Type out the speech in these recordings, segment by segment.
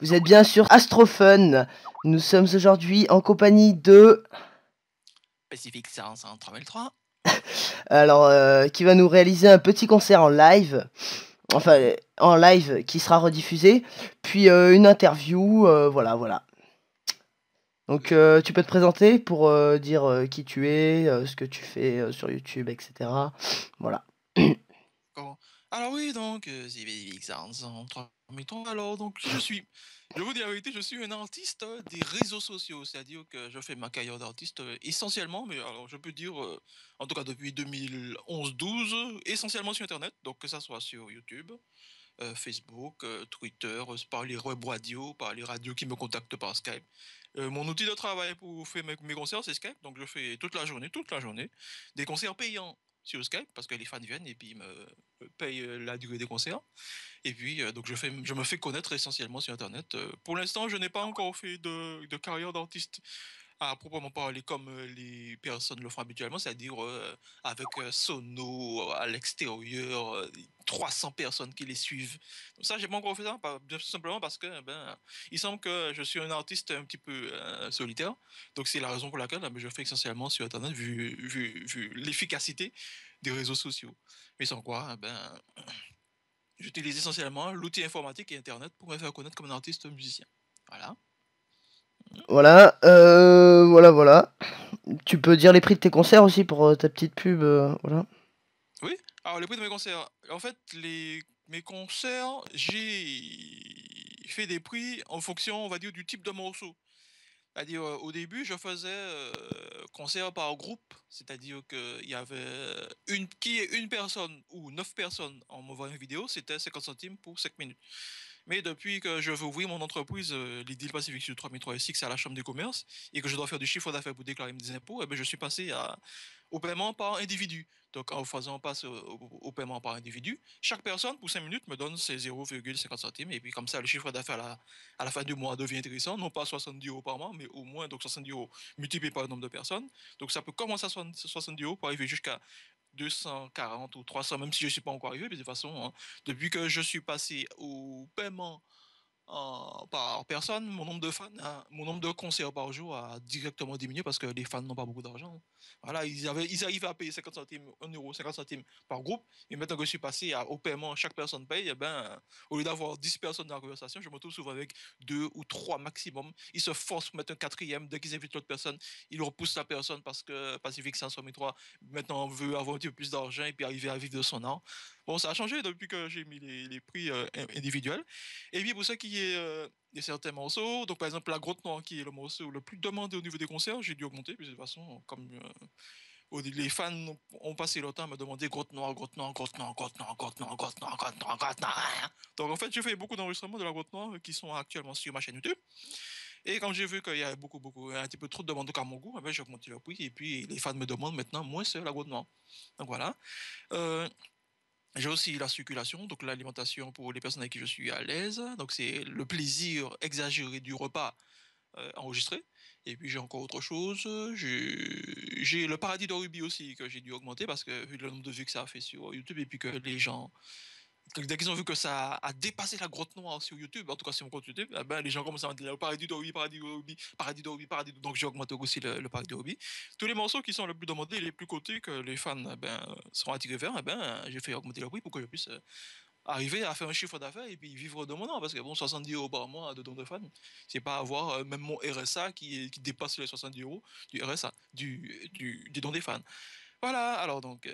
Vous êtes bien sûr Astrofun. Nous sommes aujourd'hui en compagnie de... Pacific 3003. Alors, qui va nous réaliser un petit concert en live. Enfin, en live qui sera rediffusé. Puis une interview, voilà. Donc, tu peux te présenter pour dire qui tu es, ce que tu fais sur YouTube, etc. Voilà. D'accord. Alors oui, donc, c'est Pacific 3003. Alors, donc, qui je suis? Je vous dis la vérité, je suis un artiste des réseaux sociaux, c'est-à-dire que je fais ma carrière d'artiste essentiellement, mais alors je peux dire, en tout cas depuis 2011-12, essentiellement sur Internet, donc que ça soit sur YouTube, Facebook, Twitter, par les web radios, par les radios qui me contactent par Skype. Mon outil de travail pour faire mes concerts, c'est Skype. Donc, je fais toute la journée, des concerts payants sur Skype parce que les fans viennent et puis me payent la durée des concerts. Et puis, donc, je me fais connaître essentiellement sur Internet. Pour l'instant, je n'ai pas encore fait de carrière d'artiste à proprement parler comme les personnes le font habituellement, c'est-à-dire avec sono à l'extérieur, 300 personnes qui les suivent. Donc ça, j'ai pas encore fait ça, bien simplement parce que il semble que je suis un artiste un petit peu solitaire. Donc c'est la raison pour laquelle je fais essentiellement sur Internet, vu l'efficacité des réseaux sociaux. Mais sans quoi, j'utilise essentiellement l'outil informatique et Internet pour me faire connaître comme un artiste musicien. Voilà. Voilà. Tu peux dire les prix de tes concerts aussi pour ta petite pub, voilà. Oui, alors les prix de mes concerts. En fait, mes concerts, j'ai fait des prix en fonction, on va dire, du type de morceau. C'est-à-dire, au début, je faisais concert par groupe, c'est-à-dire qu'il y avait une personne ou 9 personnes en m'envoyant une vidéo, c'était 50 centimes pour 5 minutes. Mais depuis que je veux ouvrir mon entreprise, les deals Pacific sur 3003 et 6 à la Chambre des commerces, et que je dois faire du chiffre d'affaires pour déclarer mes impôts, je suis passé au paiement par individu. Donc en faisant passer au paiement par individu, chaque personne pour 5 minutes me donne ses 0,50 centimes, et puis comme ça le chiffre d'affaires à la fin du mois devient intéressant, non pas 70 euros par mois, mais au moins donc 70 euros multiplié par le nombre de personnes. Donc ça peut commencer à 70 euros pour arriver jusqu'à 240 ou 300, même si je ne suis pas encore arrivé, mais de toute façon, hein, depuis que je suis passé au paiement par personne, mon nombre de concerts par jour a directement diminué parce que les fans n'ont pas beaucoup d'argent. Voilà, ils arrivaient à payer 50 centimes, 1 euro, 50 centimes par groupe. Et maintenant que je suis passé au paiement, chaque personne paye, au lieu d'avoir 10 personnes dans la conversation, je me trouve souvent avec 2 ou 3 maximum. Ils se forcent pour mettre un quatrième. Dès qu'ils invitent l'autre personne, ils repoussent la personne parce que Pacific 503 maintenant veut avoir un petit peu plus d'argent et puis arriver à vivre de son art. Bon, ça a changé depuis que j'ai mis les prix individuels. Et puis pour ça qui est il y a certains morceaux, donc par exemple la Grotte Noire qui est le morceau le plus demandé au niveau des concerts, j'ai dû augmenter, puis de toute façon, comme les fans ont passé leur temps à me demander Grotte Noire, Grotte Noire, Grotte Noire, Grotte Noire, Grotte Noire, Grotte Noire, Grotte Noire, Grotte Noire. Donc en fait, j'ai fait beaucoup d'enregistrements de la Grotte Noire qui sont actuellement sur ma chaîne YouTube. Et quand j'ai vu qu'il y avait un petit peu trop de demandes à mon goût, j'ai augmenté le prix et puis les fans me demandent maintenant moins c'est la Grotte Noire. Donc voilà. Euh, j'ai aussi la circulation, donc l'alimentation pour les personnes avec qui je suis à l'aise. Donc c'est le plaisir exagéré du repas enregistré. Et puis j'ai encore autre chose. J'ai le paradis de rugby aussi que j'ai dû augmenter parce que vu le nombre de vues que ça a fait sur YouTube et puis que les gens, dès qu'ils ont vu que ça a dépassé la grotte noire sur YouTube, en tout cas sur mon compte YouTube, les gens commencent à me dire le paradis de rugby, paradis de rugby, paradis de rugby, paradis de... Donc j'ai augmenté aussi le paradis de rugby. Tous les morceaux qui sont les plus demandés, les plus cotés, que les fans seront attirés vers, j'ai fait augmenter le prix pour que je puisse arriver à faire un chiffre d'affaires et puis vivre de mon art. Parce que bon, 70 euros par mois de dons de fans, c'est pas avoir même mon RSA qui dépasse les 70 euros du RSA, du don des fans. Voilà, alors donc,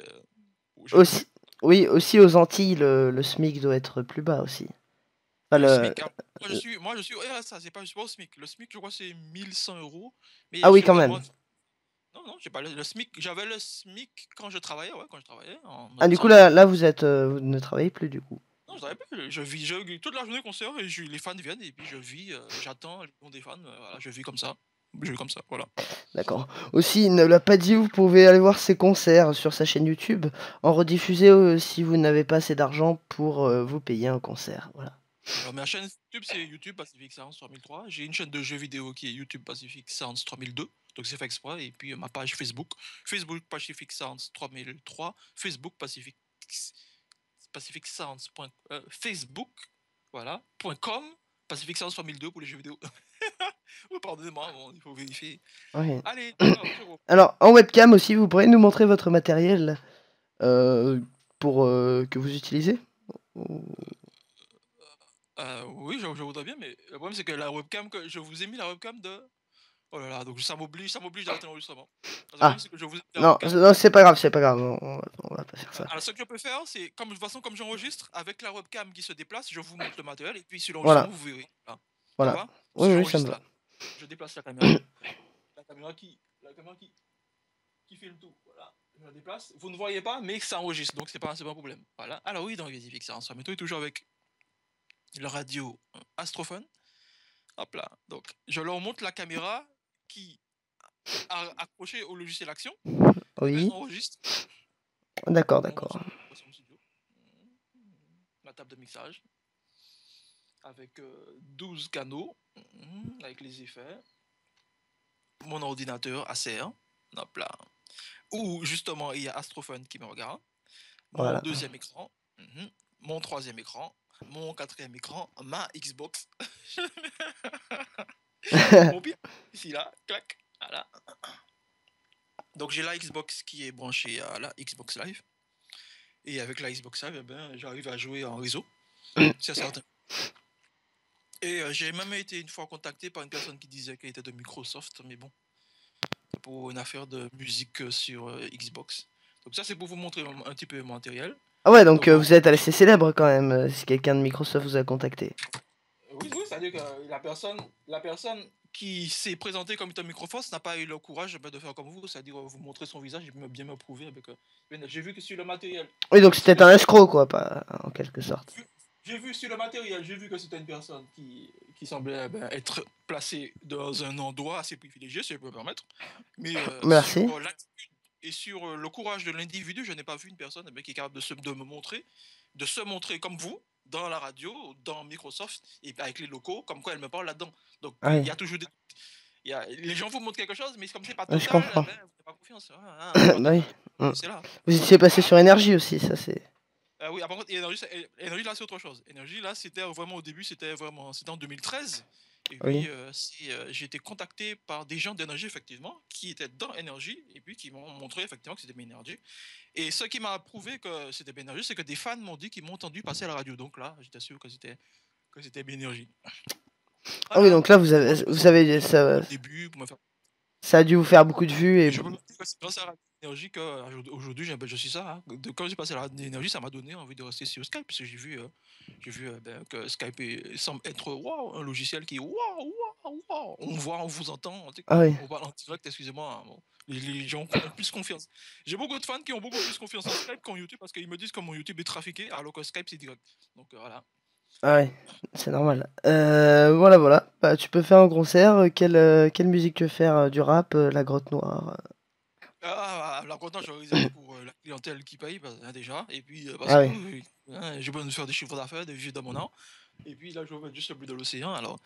je me Aussi, présente. oui, aussi aux Antilles, le SMIC doit être plus bas aussi. Enfin, Le SMIC, hein. le- Moi, je suis au RSA, je suis pas au SMIC. Le SMIC, je crois, c'est 1100 euros. Mais Ah je oui, suis quand vraiment. même. Non, non, j'ai pas le SMIC. J'avais le SMIC quand je travaillais, ouais, quand je travaillais en Ah, du coup, 900 euros. là, vous ne travaillez plus, du coup. Non, je travaille plus. Je vis toute la journée concert et les fans viennent et puis je vis, j'attends le nom des fans. Voilà, je vis comme ça. Je vis comme ça, voilà. D'accord. Aussi, il ne l'a pas dit, vous pouvez aller voir ses concerts sur sa chaîne YouTube, en rediffuser si vous n'avez pas assez d'argent pour vous payer un concert. Voilà. Alors, ma chaîne YouTube, c'est YouTube Pacific Sounds 3003. J'ai une chaîne de jeux vidéo qui est YouTube Pacific Sounds 3002. Donc, c'est fait exprès. Et puis, ma page Facebook. Facebook Pacific Sounds 3003. Facebook Pacific Sounds. Facebook, voilà, .com Pacific 1002 pour les jeux vidéo. Oh, pardonnez-moi, bon, il faut vérifier. Oui. Allez, d'accord, je reprends. Alors, en webcam aussi, vous pourrez nous montrer votre matériel pour que vous utilisez? Ou- Oui, je voudrais bien, mais le problème, c'est que la webcam que je vous ai mis la webcam de oh là là, donc ça m'oblige d'arrêter l'enregistrement. Parce que le problème, Ah, c'est que je vous ai mis la non, webcam. non, c'est pas grave, c'est pas grave. On va pas faire ça. Alors, ce que je peux faire, c'est comme de toute façon, comme j'enregistre avec la webcam qui se déplace, je vous montre le matériel et puis sur l'enregistrement, Voilà, vous verrez. Voilà. Ça voilà. va? Parce Oui, que oui, ça me j'enregistre va. là. Je déplace la caméra. La caméra qui fait le tout. Voilà. Je la déplace. Vous ne voyez pas, mais ça enregistre, donc c'est pas un problème. Voilà. Alors oui, dans les Fixer, ça met toujours avec le radio Astrophone. Hop là. Donc, je leur montre la caméra qui accrochée au logiciel Action. Oui, Enregistre. d'accord, Mon d'accord. studio. Ma table de mixage. Avec 12 canaux. Avec les effets. Mon ordinateur ACR. Hop là. Où justement il y a Astrophone qui me regarde. Mon Voilà. deuxième écran. Mon troisième écran. Mon quatrième écran. Ma Xbox. Mon pire. Ici, là. Clac. Voilà. Donc j'ai la Xbox qui est branchée à la Xbox Live. Et avec la Xbox Live, eh ben, j'arrive à jouer en réseau. C'est certain. Et j'ai même été une fois contacté par une personne qui disait qu'elle était de Microsoft, mais bon, pour une affaire de musique sur Xbox. Donc ça, c'est pour vous montrer un petit peu mon matériel. Ah ouais, donc Donc, vous êtes assez célèbre quand même, si quelqu'un de Microsoft vous a contacté. oui, c'est-à-dire que la personne qui s'est présentée comme étant Microsoft n'a pas eu le courage de faire comme vous, c'est-à-dire vous montrer son visage et bien me prouver avec. J'ai vu que sur le matériel. Oui, donc c'était un escroc, quoi, pas, en quelque sorte. J'ai vu sur le matériel, j'ai vu que c'était une personne qui semblait être placée dans un endroit assez privilégié, si je peux me permettre. Mais Merci. sur l'attitude et sur le courage de l'individu, je n'ai pas vu une personne qui est capable de se montrer comme vous, dans la radio, dans Microsoft, et avec les locaux, comme quoi elle me parle là-dedans. Donc Ah il oui, y a toujours les gens vous montrent quelque chose, mais comme c'est pas je total, comprends. vous n'avez pas confiance. C'est pas Bah oui. total. Mm. C'est là. Vous étiez passé Voilà. sur énergie aussi, ça c'est. Oui, par contre, énergie, là, c'est autre chose. Énergie, là, c'était vraiment au début, c'était en 2013. Et Oui. puis, j'ai été contacté par des gens d'énergie, effectivement, qui étaient dans énergie, et puis qui m'ont montré, effectivement, que c'était bien énergie. Et ce qui m'a prouvé que c'était bien énergie, c'est que des fans m'ont dit qu'ils m'ont entendu passer à la radio. Donc là, j'étais sûr que c'était bien énergie. Ah oui, Voilà. donc là Moi, je me vous sens savez, pour le début, pour me faire. ça a dû vous faire beaucoup de vues et. Et je peux me dire que c'est grâce à l'énergie qu'aujourd'hui, je suis ça. Quand j'ai passé à l'énergie, ça m'a donné envie de rester sur Skype, parce que j'ai vu que Skype semble être waouh, un logiciel qui est waouh, waouh, waouh. On voit, on vous entend, Ah oui. on parle en direct, excusez-moi. Bon, les gens ont plus confiance. J'ai beaucoup de fans qui ont beaucoup plus confiance en Skype qu'en YouTube, parce qu'ils me disent que mon YouTube est trafiqué, alors que Skype c'est direct. Donc voilà. Ah oui, c'est normal. Voilà, voilà. Bah, tu peux faire un concert. Quelle musique tu veux faire? Du rap, la grotte noire. La content, je vais réserver pour la clientèle qui paye, déjà. Et puis, parce Ah que oui. oui, j'ai besoin de faire des chiffres d'affaires, de vivre de mon an. Et puis là, je vais mettre juste le bleu de l'océan. Alors,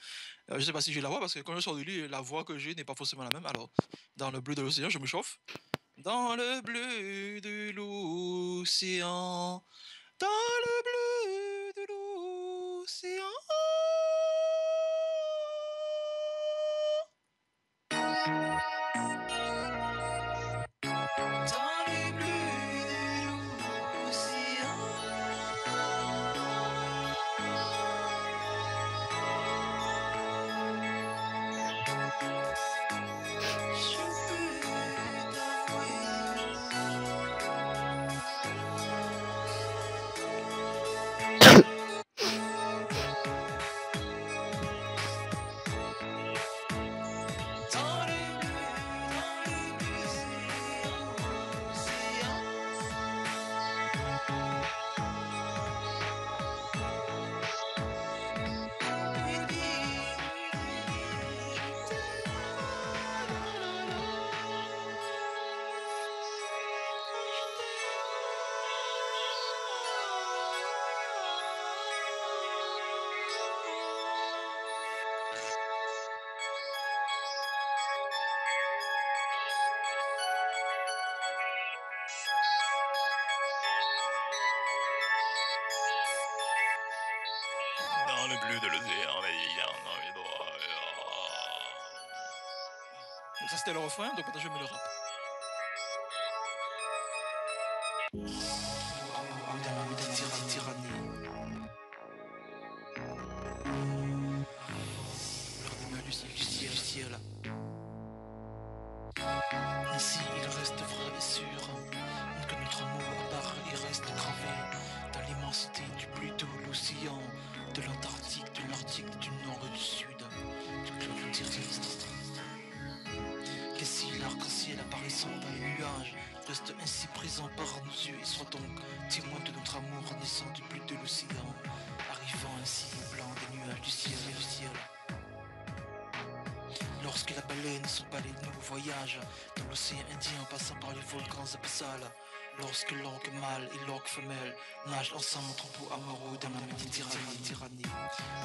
je sais pas si j'ai la voix, parce que quand je sors du lit, la voix que j'ai n'est pas forcément la même. Alors, dans le bleu de l'océan, je me chauffe. Dans le bleu de l'océan, dans le bleu de l'océan. Dans le bleu de l'océan. Je peux dans le bleu de l'océan. Dans le bleu de l'océan, ça c'était le refrain, donc maintenant je mets le rap. Ici il reste vrai et sûr que notre amour apparaît et reste gravé dans l'immensité du Pluto, l'océan, de l'Antarctique, du Nordique, du Nord et du Sud. Que si l'arc-en-ciel apparaissant dans les nuages reste ainsi présent par nos yeux et soit donc témoin de notre amour naissant du plus de l'océan, arrivant ainsi au blanc des nuages du ciel et du ciel. Lorsque la baleine son palais nous voyage dans l'océan Indien passant par les volcans abyssales, lorsque l'orque mâle et l'orque femelle nagent ensemble en troupeau amoureux dans la Méditerranée,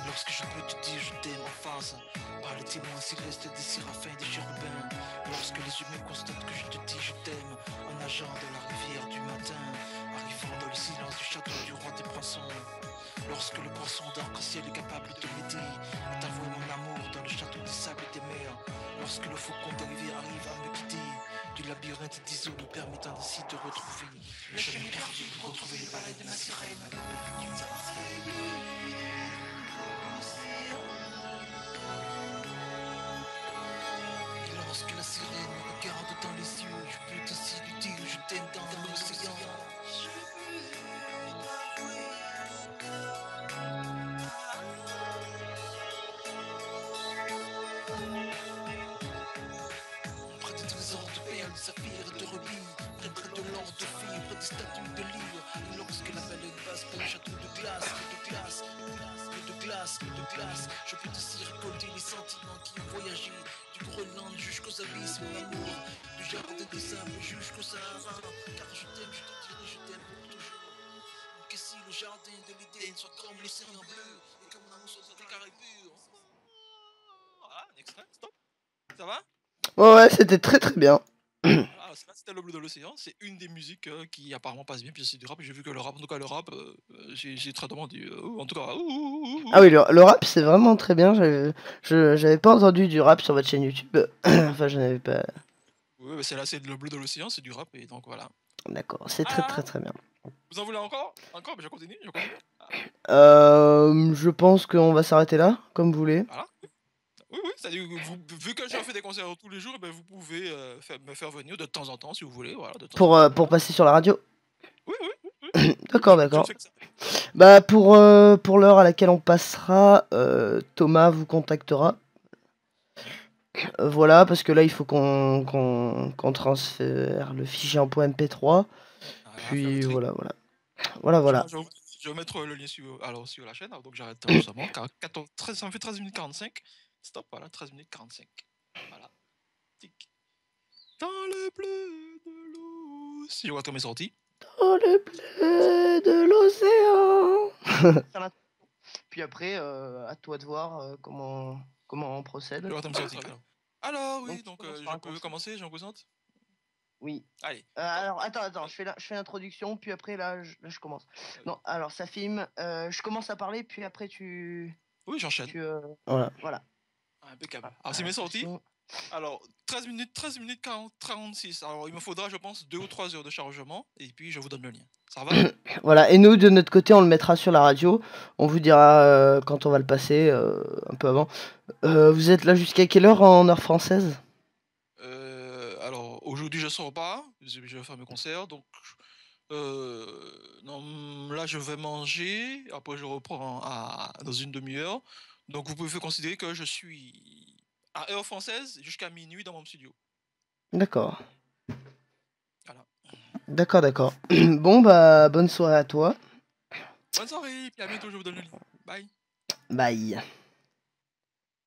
lorsque je peux te dire je t'aime en face par les témoins célestes des séraphins et des chérubins, lorsque les humains constatent que je te dis je t'aime en nageant dans la rivière du matin, arrivant dans le silence du château du roi des poissons, lorsque le poisson d'arc-en-ciel est capable de m'aider à t'avouer mon amour dans le château des sables et des mers, lorsque le faucon de rivière arrive à me guider du labyrinthe des eaux me permettant ainsi de retrouver le chemin perdu pour retrouver les balais de ma sirène. Et lorsque la sirène me regarde dans les yeux, je peux ainsi lui dire je t'aime dans l'océan. Près des trésors de perles, de saphirs et de rubis, près de l'or de fibres, près des statues de lyre. Et lorsque la baleine passe par le château de glace, je peux ainsi récolter les sentiments qui ont voyagé du Groenland jusqu'aux abysses, mon amour, du jardin des sables jusqu'au Sahara. Car je t'aime, je te dirai, je t'aime pour toujours. Que si le jardin de l'Éden soit comme l'océan bleu et comme mon amour soit des carrés purs. Voilà, un extrait, stop. Ça va? Ouais, c'était très très bien. Ah, ça, c'était le bleu de l'océan, c'est une des musiques qui apparemment passe bien, puis c'est du rap, j'ai vu que le rap, en tout cas le rap, j'ai très demandé, en tout cas, Ah oui, le rap c'est vraiment très bien. J'avais pas entendu du rap sur votre chaîne YouTube. Enfin, je n'avais pas. Oui, bah, c'est là, c'est le bleu de l'océan, c'est du rap, et donc voilà. D'accord, c'est très très très bien. Vous en voulez encore? Encore? Mais je continue, je continue. Je pense qu'on va s'arrêter là, comme vous voulez. Voilà. Oui, oui, c'est-à-dire que vu que je fais des concerts tous les jours, eh ben, vous pouvez me faire venir de temps en temps, si vous voulez, voilà, de temps en temps. Pour passer sur la radio. Oui, oui, oui. D'accord, Je d'accord. fais que ça. Bah pour l'heure à laquelle on passera, Thomas vous contactera. Voilà, parce que là il faut qu'on transfère le fichier en .mp3. Voilà, Puis faire le tri. voilà. Je vais mettre le lien sur la chaîne, donc j'arrête justement. Ça me fait 13 minutes 45. Stop, voilà, 13 minutes 45. Voilà. Tic. Dans le bleu de l'eau. Si je vois comme est sorti. Dans le bleu de l'océan. Puis après, à toi de voir comment on procède. Je vois comme sorti. Alors oui, Donc, donc je peux commencer, j'en présente. Oui. Allez. Alors attends, je fais l'introduction, puis après là je commence. Non, alors ça filme, je commence à parler, puis après tu. Oui, j'enchaîne. Voilà. Impeccable. Alors c'est mes sorties. Alors 13 minutes 36. Alors il me faudra, je pense, 2 ou 3 heures de chargement, et puis je vous donne le lien. Ça va? Voilà, et nous de notre côté on le mettra sur la radio. On vous dira quand on va le passer, un peu avant. Vous êtes là jusqu'à quelle heure en heure française? Alors aujourd'hui je sors pas, je vais faire mes concerts, donc non, là je vais manger, après je reprends dans une demi-heure. Donc vous pouvez considérer que je suis à heure française jusqu'à minuit dans mon studio. D'accord. Voilà. D'accord. Bon bah bonne soirée à toi. Bonne soirée, puis à bientôt, je vous donne le lien. Bye. Bye.